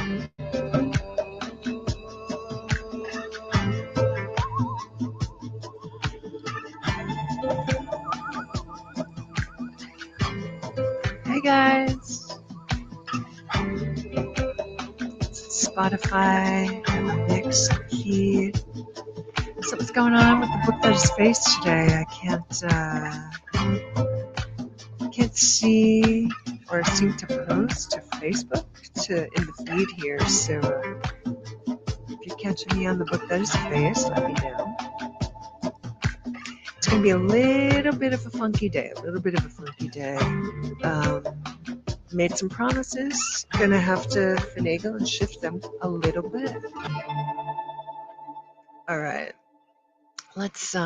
Hey guys, Spotify, mixed feed. Something's going on with the book that is faced today. I can't see or seem to post to Facebook in the feed here. So if you're catching me on the book that is faced, let me know. It's gonna be a little bit of a funky day. Made some promises. Gonna have to finagle and shift them a little bit. All right. Let's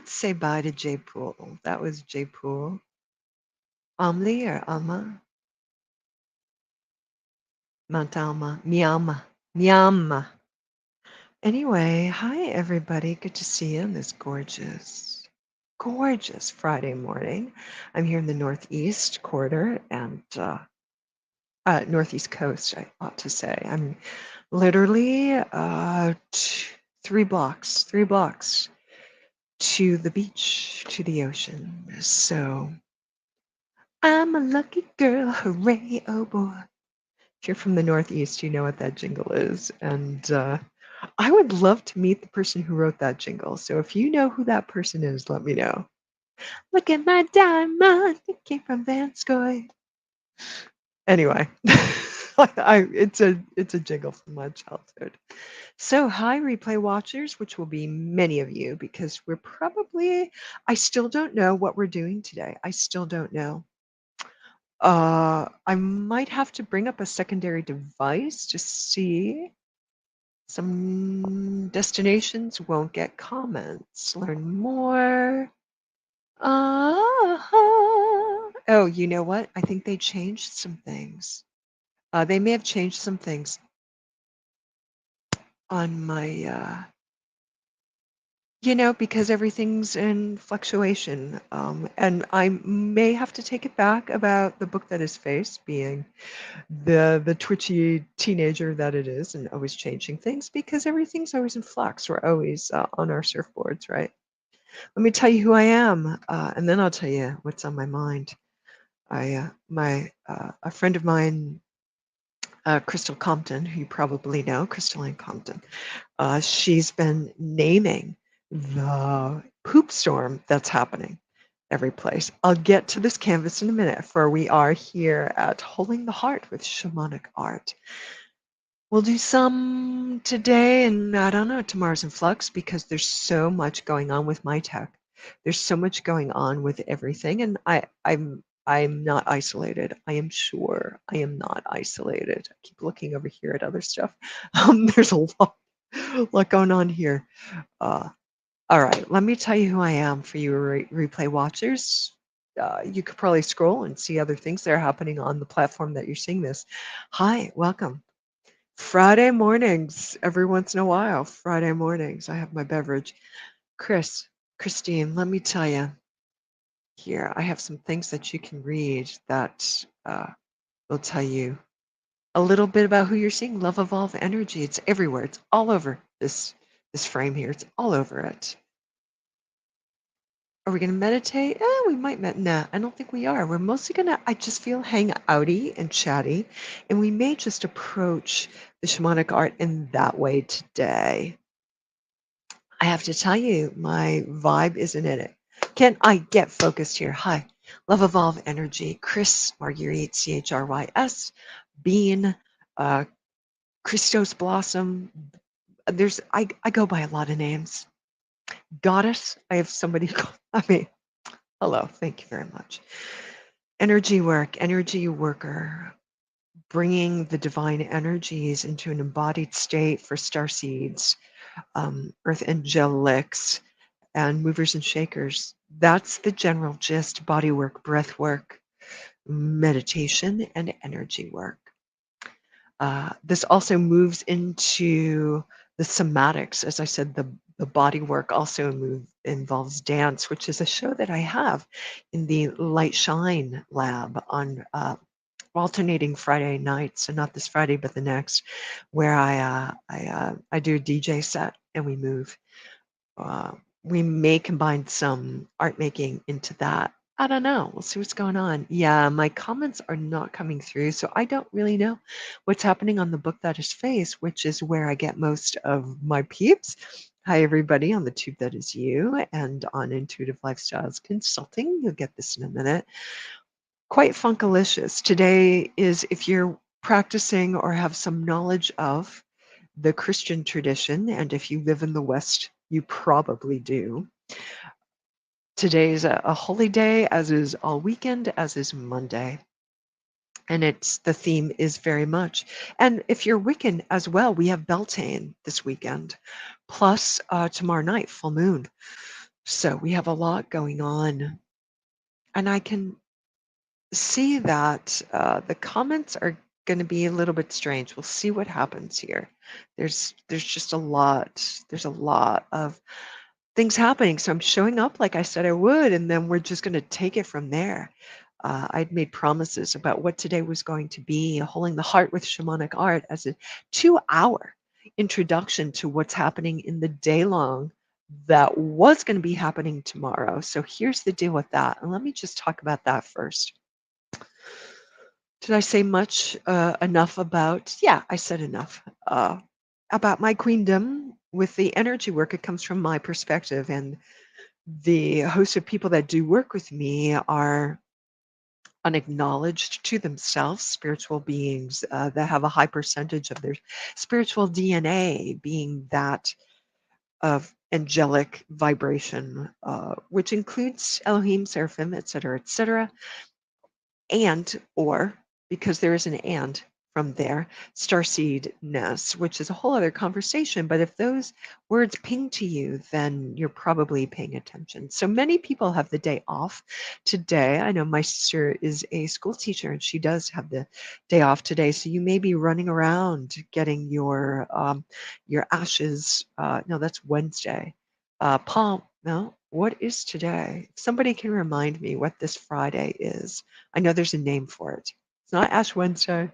say bye to J Pool. That was J Pool. Amli or Alma? Mount Alma. Miama. Anyway, hi everybody. Good to see you on this gorgeous Friday morning. I'm here in the Northeast quarter and Northeast coast, I ought to say. I'm literally 3 blocks to the beach, to the ocean. So I'm a lucky girl, hooray, oh boy. If you're from the Northeast, you know what that jingle is. And I would love to meet the person who wrote that jingle. So if you know who that person is, let me know. Look at my diamond, it came from Vanscoy. Anyway, it's a jingle from my childhood. So hi, replay watchers, which will be many of you, because I still don't know what we're doing today. I still don't know. I might have to bring up a secondary device to see. Some destinations won't get comments. Learn more. Oh, you know what? I think they changed some things. They may have changed some things on my, because everything's in fluctuation. And I may have to take it back about the book that is faced being the twitchy teenager that it is and always changing things because everything's always in flux. We're always on our surfboards, right? Let me tell you who I am, and then I'll tell you what's on my mind. A friend of mine, Crystal Compton, who you probably know, Crystalline Compton, she's been naming the poop storm that's happening every place. I'll get to this canvas in a minute, for we are here at Holding the Heart with Shamanic Art. We'll do some today, and I don't know, tomorrow's in flux because there's so much going on with my tech. There's so much going on with everything, and I'm not isolated. I am sure I am not isolated. I keep looking over here at other stuff. There's a lot going on here. All right, let me tell you who I am for you replay watchers. You could probably scroll and see other things that are happening on the platform that you're seeing this. Hi, welcome. Friday mornings, every once in a while, Friday mornings, I have my beverage. Chrystine, let me tell you, here, I have some things that you can read that will tell you a little bit about who you're seeing. Lovevolvenergy, it's everywhere. It's all over this frame here. It's all over it. Are we going to meditate? We might nah, I don't think we are. We're mostly going to, I just feel, hang outy and chatty. And we may just approach the shamanic art in that way today. I have to tell you, my vibe isn't in it. Can I get focused here? Hi, Lovevolvenergy, Chrys Marguerite, CHRYS, Bean, Christos Blossom. I go by a lot of names. Goddess, I have somebody hello, thank you very much. Energy worker, bringing the divine energies into an embodied state for starseeds, earth angelics, and movers and shakers. That's the general gist: body work, breath work, meditation, and energy work. This also moves into the somatics. As I said, the body work also involves dance, which is a show that I have in the Light Shine lab on alternating Friday nights, so not this Friday, but the next, where I do a DJ set and we move. Uh, we may combine some art making into that. I don't know. We'll see what's going on. Yeah, my comments are not coming through, so I don't really know what's happening on the book that is face, which is where I get most of my peeps. Hi, everybody on the tube that is you, and on Intuitive Lifestyles Consulting. You'll get this in a minute. Quite funkalicious. Today is if you're practicing or have some knowledge of the Christian tradition, and if you live in the West, you probably do. Today is a holy day, as is all weekend, as is Monday. And the theme is very much. And if you're Wiccan as well, we have Beltane this weekend, plus tomorrow night, full moon. So we have a lot going on. And I can see that the comments are going to be a little bit strange. We'll see what happens here. There's just a lot. There's a lot of things happening. So I'm showing up like I said I would, and then we're just going to take it from there. I'd made promises about what today was going to be, holding the heart with shamanic art as a 2-hour introduction to what's happening in the day long that was going to be happening tomorrow. So here's the deal with that. And let me just talk about that first. Did I say much enough about? Yeah, I said enough about my queendom. With the energy work, it comes from my perspective, and the host of people that do work with me are unacknowledged to themselves, spiritual beings that have a high percentage of their spiritual DNA being that of angelic vibration, which includes Elohim, Seraphim, etc., and or because there is an and from there, starseedness, which is a whole other conversation. But if those words ping to you, then you're probably paying attention. So many people have the day off today. I know my sister is a school teacher and she does have the day off today. So you may be running around getting your ashes. No, that's Wednesday. Palm. No, what is today? If somebody can remind me what this Friday is. I know there's a name for it. It's not Ash Wednesday.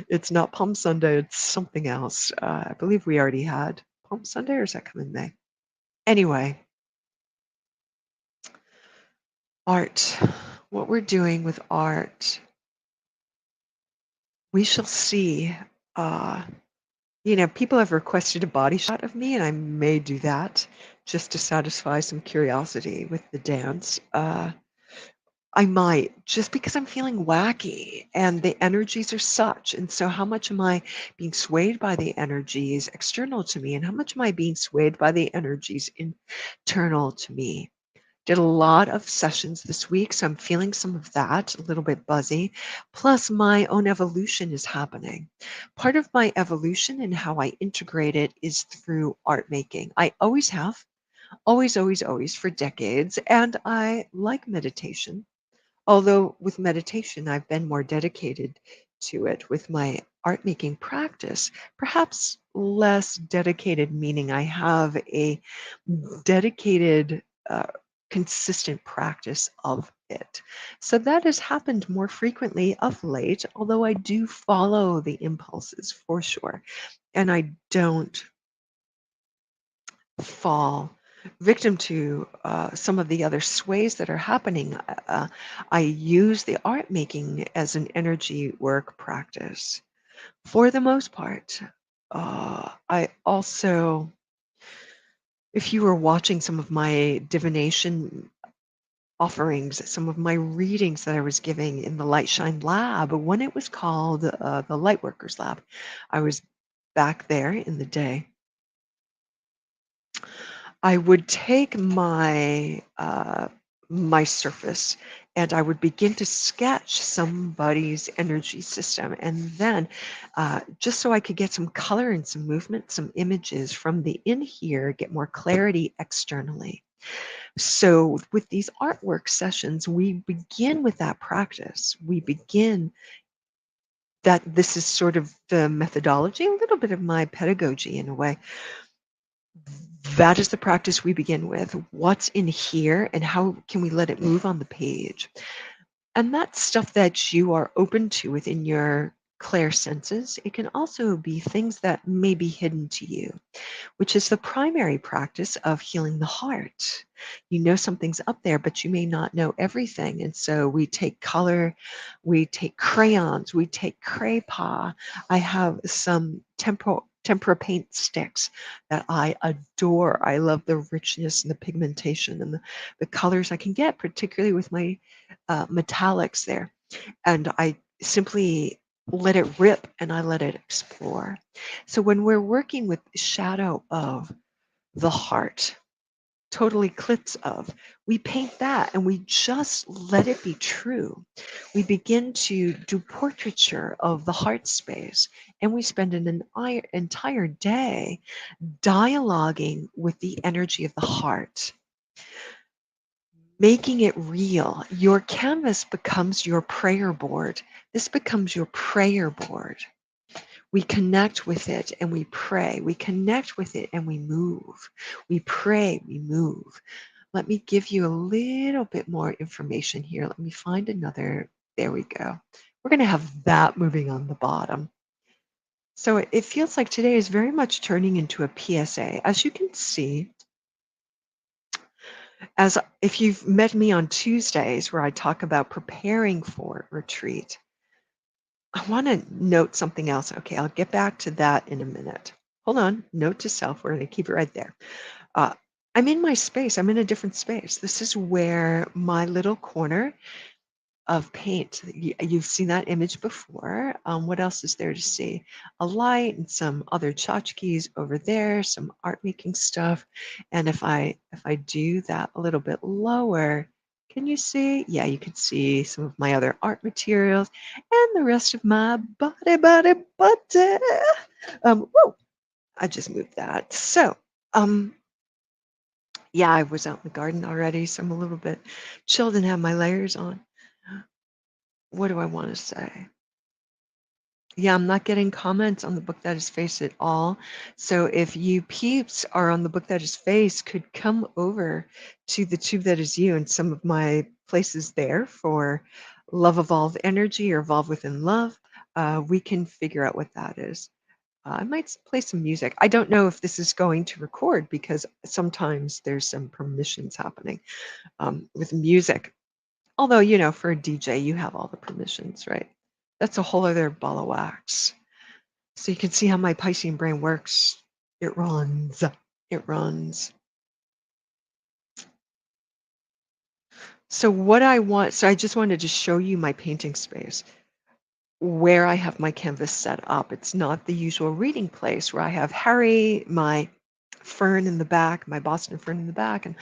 It's not Palm Sunday. It's something else. I believe we already had Palm Sunday, or is that coming May? Anyway, art. What we're doing with art, we shall see. People have requested a body shot of me, and I may do that just to satisfy some curiosity with the dance. I might, just because I'm feeling wacky and the energies are such. And so, how much am I being swayed by the energies external to me? And how much am I being swayed by the energies internal to me? Did a lot of sessions this week, so I'm feeling some of that, a little bit buzzy. Plus, my own evolution is happening. Part of my evolution and how I integrate it is through art making. I always have, always, always, always for decades. And I like meditation. Although with meditation, I've been more dedicated to it. With my art making practice, perhaps less dedicated, meaning I have a dedicated, consistent practice of it. So that has happened more frequently of late, although I do follow the impulses for sure. And I don't fall victim to some of the other sways that are happening. I use the art making as an energy work practice for the most part. I also, if you were watching some of my divination offerings, some of my readings that I was giving in the Light Shine Lab, when it was called the Lightworkers Lab, I was back there in the day. I would take my surface and I would begin to sketch somebody's energy system, and then just so I could get some color and some movement, some images from the in here, get more clarity externally. So with these artwork sessions, we begin with that practice. We begin that this is sort of the methodology, a little bit of my pedagogy in a way. That is the practice we begin with. What's in here and how can we let it move on the page? And that's stuff that you are open to within your clair senses. It can also be things that may be hidden to you, which is the primary practice of healing the heart. You know something's up there, but you may not know everything. And so we take color, we take crayons, we take craypa. I have some tempera paint sticks that I adore. I love the richness and the pigmentation and the colors I can get, particularly with my metallics there. And I simply let it rip and I let it explore. So when we're working with shadow of the heart, total eclipse of, we paint that and we just let it be true. We begin to do portraiture of the heart space and we spend an entire day dialoguing with the energy of the heart, making it real. Your canvas becomes your prayer board. This becomes your prayer board. We connect with it and we pray. We connect with it and we move. We pray, we move. Let me give you a little bit more information here. Let me find another. There we go. We're going to have that moving on the bottom. So it feels like today is very much turning into a PSA. As you can see, as if you've met me on Tuesdays where I talk about preparing for retreat, I want to note something else. Okay, I'll get back to that in a minute. Hold on. Note to self. We're going to keep it right there. Uh, I'm in my space. I'm in a different space. This is where my little corner of paint. You've seen that image before. What else is there to see? A light and some other tchotchkes over there, some art making stuff. And if I do that a little bit lower, can you see? Yeah, you can see some of my other art materials and the rest of my body. Whoa, I just moved that. So, yeah, I was out in the garden already, so I'm a little bit chilled and have my layers on. What do I want to say? Yeah, I'm not getting comments on the book that is face at all. So if you peeps are on the book that is face, could come over to the tube that is you and some of my places there for Love Evolve Energy or Evolve Within Love. We can figure out what that is. I might play some music. I don't know if this is going to record because sometimes there's some permissions happening with music. Although, for a DJ, you have all the permissions, right? That's a whole other ball of wax. So you can see how my Piscean brain works. It runs. It runs. So I just wanted to show you my painting space where I have my canvas set up. It's not the usual reading place where I have Harry, my fern in the back, my Boston fern in the back, and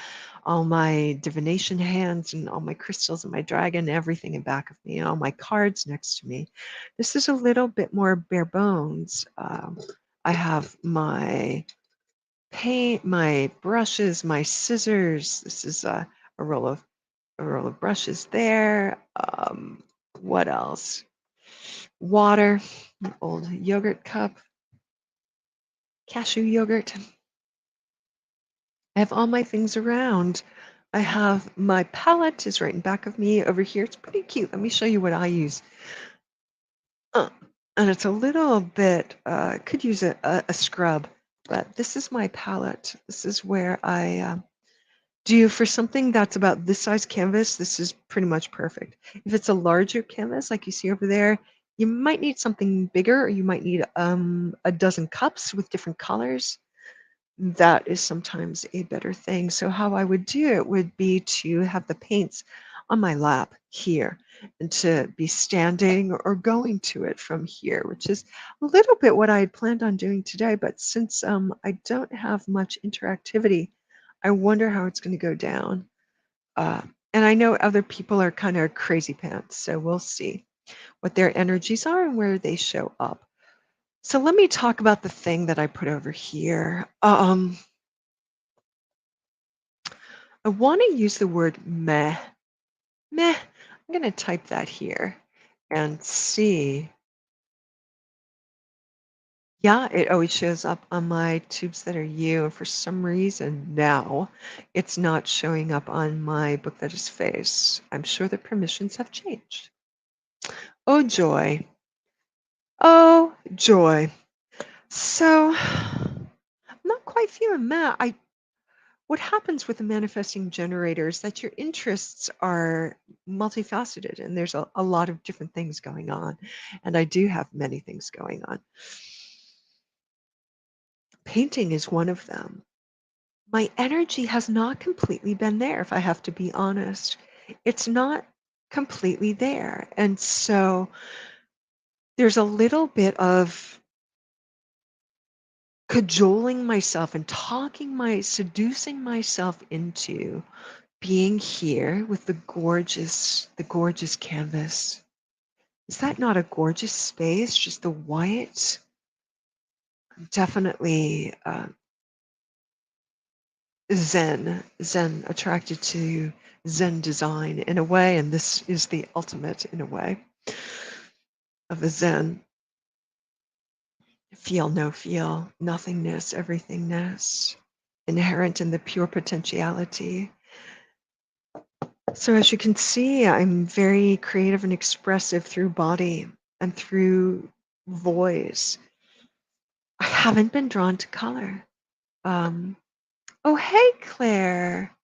all my divination hands and all my crystals and my dragon, everything in back of me, and all my cards next to me. This is a little bit more bare bones. I have my paint, my brushes, my scissors. This is a roll of brushes there. What else? Water, an old yogurt cup, cashew yogurt. I have all my things around. I have my palette is right in back of me over here. It's pretty cute. Let me show you what I use. Uh, and it's a little bit, could use a scrub, but this is my palette. This is where I do for something that's about this size canvas. This is pretty much perfect. If it's a larger canvas, like you see over there, you might need something bigger, or you might need a dozen cups with different colors. That is sometimes a better thing. So how I would do it would be to have the paints on my lap here and to be standing or going to it from here, which is a little bit what I had planned on doing today. But since I don't have much interactivity, I wonder how it's going to go down. Uh, and I know other people are kind of crazy pants, so we'll see what their energies are and where they show up. So let me talk about the thing that I put over here. I want to use the word meh. Meh. I'm going to type that here and see. Yeah, it always shows up on my tubes that are you, and for some reason now it's not showing up on my book that is face. I'm sure the permissions have changed. Oh joy. Oh joy. So I'm not quite feeling that. I What happens with a manifesting generator is that your interests are multifaceted and there's a lot of different things going on. And I do have many things going on. Painting is one of them. My energy has not completely been there, if I have to be honest. It's not completely there. And so there's a little bit of cajoling myself and seducing myself into being here with the gorgeous canvas. Is that not a gorgeous space? Just the white? Definitely Zen, attracted to Zen design in a way, and this is the ultimate in a way of the Zen. Feel, no feel, nothingness, everythingness, inherent in the pure potentiality. So as you can see, I'm very creative and expressive through body and through voice. I haven't been drawn to color. Um, oh, hey, Claire.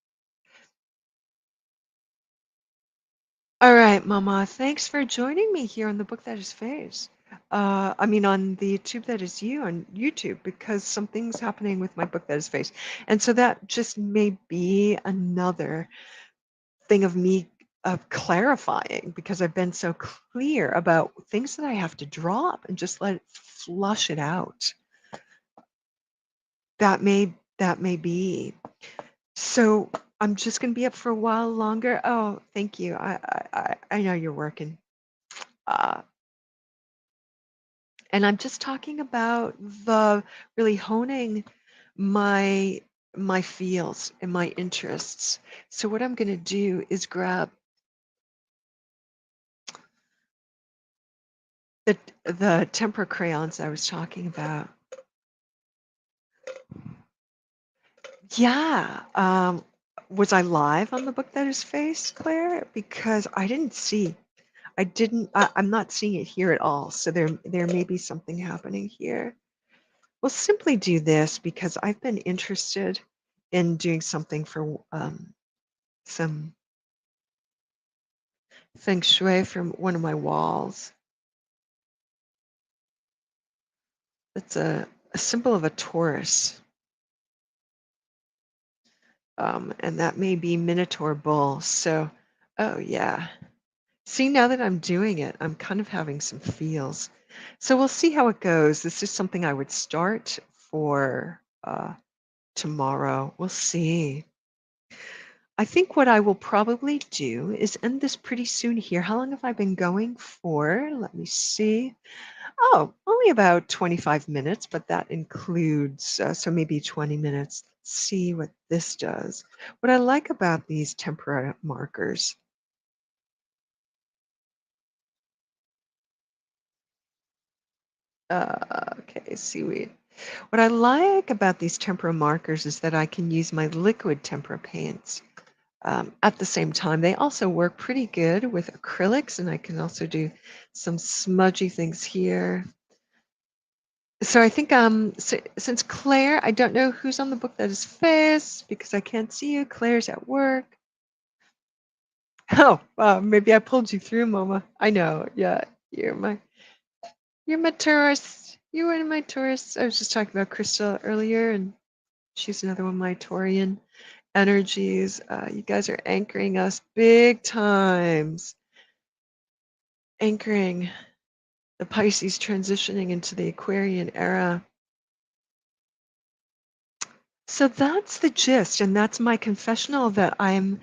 All right, Mama. Thanks for joining me here on the book that is Face. I mean, on the tube that is you on YouTube, because something's happening with my book that is Face. And so that just may be another thing of me of clarifying because I've been so clear about things that I have to drop and just let it flush it out. That may be. So I'm just going to be up for a while longer. Oh, thank you. I know you're working. Uh, and I'm just talking about the really honing my my feels and my interests. So what I'm going to do is grab the tempera crayons I was talking about. Yeah. Was I live on the book that is Face, Claire? Because I didn't see. I'm not seeing it here at all. So there may be something happening here. We'll simply do this because I've been interested in doing something for some feng shui from one of my walls. It's a symbol of a Taurus. And that may be Minotaur bull. So, oh yeah. See, now that I'm doing it, I'm kind of having some feels. So we'll see how it goes. This is something I would start for tomorrow. We'll see. I think what I will probably do is end this pretty soon here. How long have I been going for? Let me see. Oh, only about 25 minutes, but that includes, so maybe 20 minutes. Let's see what this does. What I like about these tempera markers. Okay, seaweed. What I like about these tempera markers is that I can use my liquid tempera paints at the same time. They also work pretty good with acrylics, and I can also do some smudgy things here. So I think since Claire, I don't know who's on the book that is Face because I can't see you. Claire's at work. Oh, maybe I pulled you through, Mama. I know. Yeah, you're my tourist. You were one of my tourists. I was just talking about Crystal earlier, and she's another one of my Taurian energies. You guys are anchoring us big times. Anchoring the Pisces transitioning into the Aquarian era. So that's the gist, and that's my confessional that I'm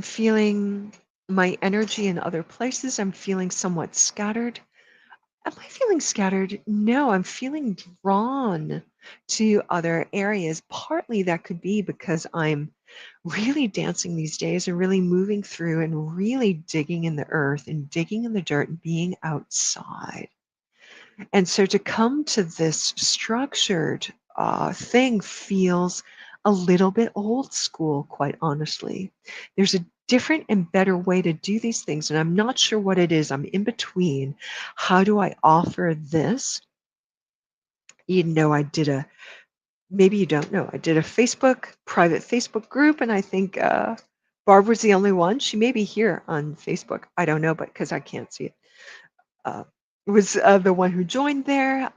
feeling my energy in other places. I'm feeling somewhat scattered. Am I feeling scattered? No, I'm feeling drawn to other areas. Partly that could be because I'm really dancing these days and really moving through and really digging in the earth and digging in the dirt and being outside. And so to come to this structured thing feels a little bit old school, quite honestly. There's a different and better way to do these things, and I'm not sure what it is. I'm in between. How do I offer this? You know, I did a, maybe you don't know, I did a private Facebook group, and I think Barb was the only one. She may be here on Facebook. I don't know, but because I can't see it. Uh, was the one who joined there.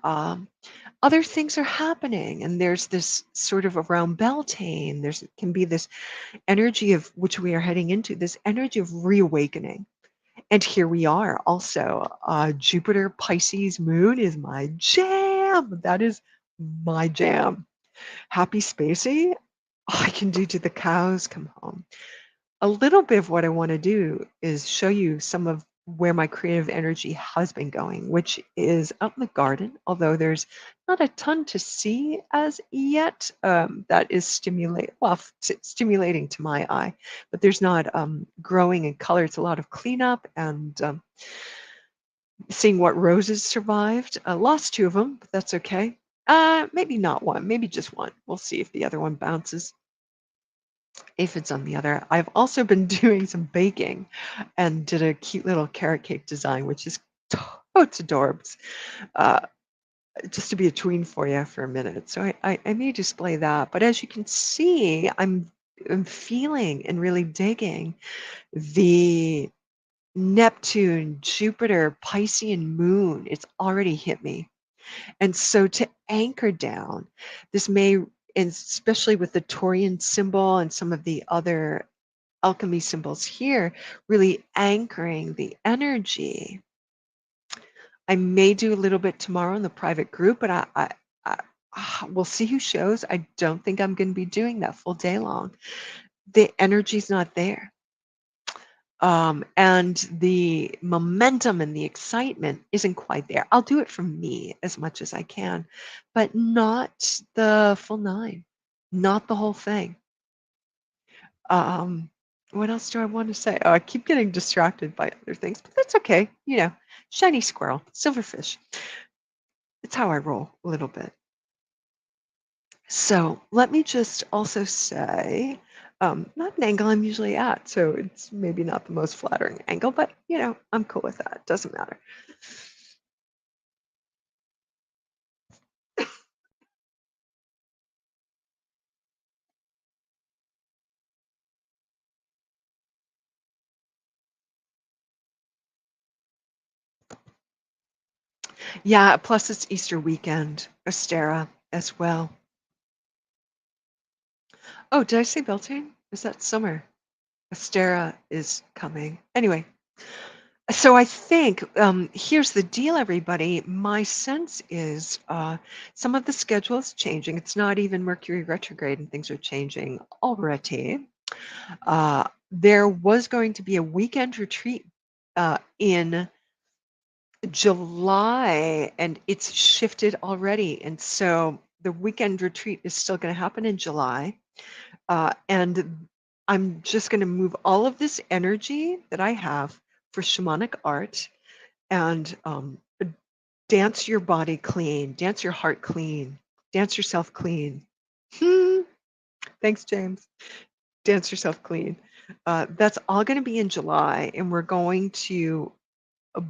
Other things are happening, and there's this sort of around Beltane, there's can be this energy of which we are heading into, this energy of reawakening. And here we are also. Jupiter Pisces moon is my jam. That is my jam. Happy spacey. I can do to the cows come home. A little bit of what I want to do is show you some of where my creative energy has been going, which is out in the garden, although there's not a ton to see as yet. That is stimulating to my eye, but there's not growing in color. It's a lot of cleanup and seeing what roses survived. Lost two of them, but that's okay. Maybe not one, maybe just one. We'll see if the other one bounces. Aphids on the other. I've also been doing some baking and did a cute little carrot cake design, which is totes adorbs. Uh, just to be a tween for you for a minute. So I may display that. But as you can see, I'm feeling and really digging the Neptune, Jupiter, Piscean moon. It's already hit me. And so to anchor down, this may, and especially with the Taurian symbol and some of the other alchemy symbols here, really anchoring the energy. I may do a little bit tomorrow in the private group, but we'll see who shows. I don't think I'm going to be doing that full day long. The energy's not there. And the momentum and the excitement isn't quite there. I'll do it for me as much as I can, but not the full nine, not the whole thing. Um, what else do I want to say? Oh, I keep getting distracted by other things, but that's okay. You know, shiny squirrel, silverfish. It's how I roll a little bit. So let me just also say, not an angle I'm usually at, so it's maybe not the most flattering angle, but you know, I'm cool with that. Doesn't matter. Yeah, plus it's Easter weekend, Ostera as well. Oh, did I say Beltane? Is that summer? Ostera is coming. Anyway, so I think here's the deal, everybody. My sense is some of the schedule is changing. It's not even Mercury retrograde, and things are changing already. There was going to be a weekend retreat in July, and it's shifted already. And so the weekend retreat is still going to happen in July. And I'm just going to move all of this energy that I have for shamanic art and dance your body clean, dance your heart clean, dance yourself clean. Thanks, James. Dance yourself clean. That's all going to be in July, and we're going to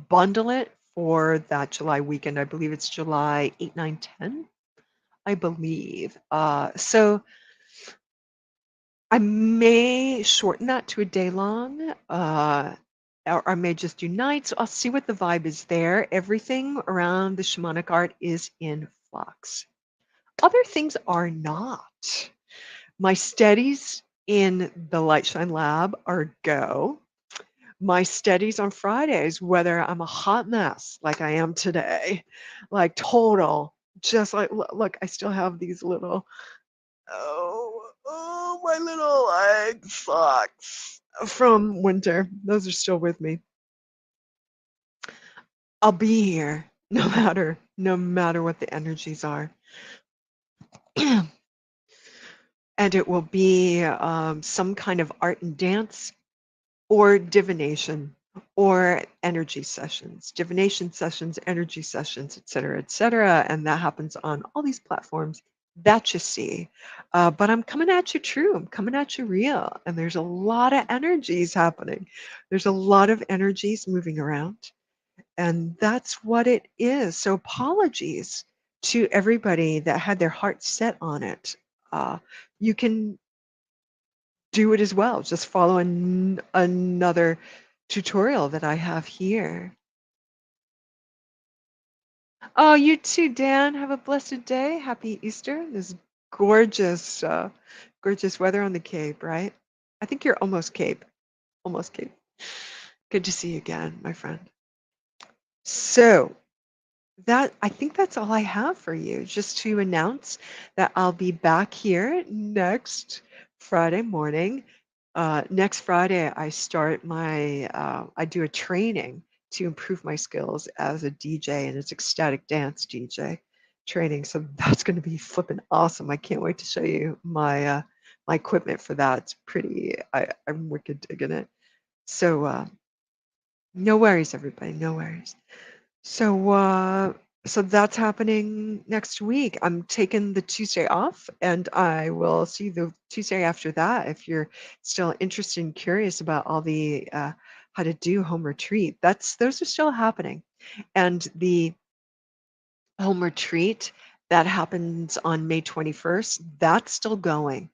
bundle it for that July weekend. I believe it's July 8, 9, 10, I believe. So I may shorten that to a day long, or I may just do nights. I'll see what the vibe is there. Everything around the shamanic art is in flux. Other things are not. My studies in the Lightshine Lab are go. My studies on Fridays, whether I'm a hot mess like I am today, like total, just like, look, I still have these little, my little leg socks from winter. Those are still with me. I'll be here no matter what the energies are. And it will be some kind of art and dance or divination. or energy sessions, divination sessions, energy sessions, et cetera, and that happens on all these platforms that you see. But I'm coming at you true. I'm coming at you real, and there's a lot of energies happening. There's a lot of energies moving around, and that's what it is. So apologies to everybody that had their heart set on it. You can do it as well. Just follow another tutorial that I have here. Oh, you too, Dan. Have a blessed day. Happy Easter. This gorgeous, gorgeous weather on the Cape, right? I think you're almost Cape. Almost Cape. Good to see you again, my friend. So, that I think that's all I have for you, just to announce that I'll be back here next Friday morning. Next Friday, I start I do a training to improve my skills as a DJ, and it's ecstatic dance DJ training. So that's going to be flipping awesome. I can't wait to show you my equipment for that. It's pretty. I'm wicked digging it. So no worries, everybody. No worries. So, so that's happening next week. I'm taking the Tuesday off, and I will see you the Tuesday after that. If you're still interested and curious about all the how to do home retreat, those are still happening, and the home retreat that happens on May 21st, that's still going.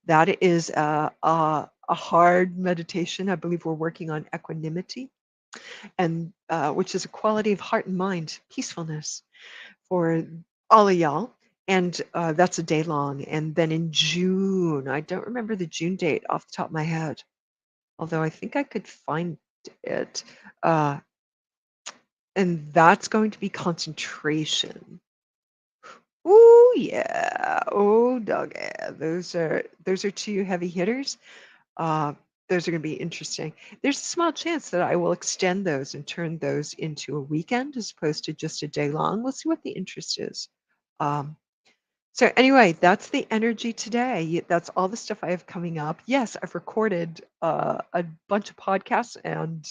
That is a hard meditation. I believe we're working on equanimity, and which is a quality of heart and mind, peacefulness for all of y'all. And that's a day long. And then in June, I don't remember the June date off the top of my head, although I think I could find it. Uh, and that's going to be concentration. Ooh, yeah. Oh, doggy. Those are two heavy hitters. Uh, those are going to be interesting. There's a small chance that I will extend those and turn those into a weekend as opposed to just a day long. We'll see what the interest is. Um, so anyway, that's the energy today. That's all the stuff I have coming up. Yes, I've recorded a bunch of podcasts, and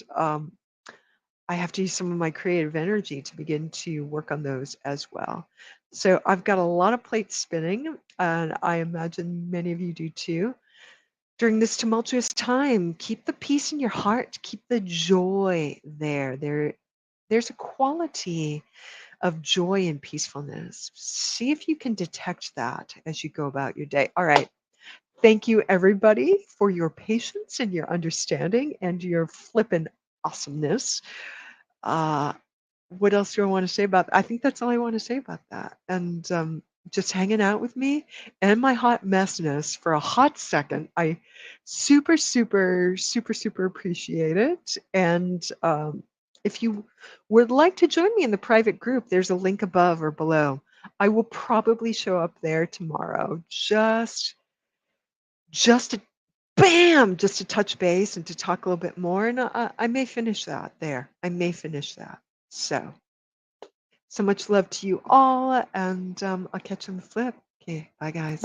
I have to use some of my creative energy to begin to work on those as well. So I've got a lot of plates spinning, and I imagine many of you do too. During this tumultuous time, keep the peace in your heart, keep the joy there. There's a quality of joy and peacefulness. See if you can detect that as you go about your day. All right. Thank you, everybody, for your patience and your understanding and your flippin' awesomeness. Uh, what else do I want to say about that? I think that's all I want to say about that. And just hanging out with me and my hot messness for a hot second. I super, super, super, super appreciate it. And if you would like to join me in the private group, there's a link above or below. I will probably show up there tomorrow, just to bam, just to touch base and to talk a little bit more. And I may finish that there. I may finish that. So much love to you all, and I'll catch you on the flip. Okay, bye guys.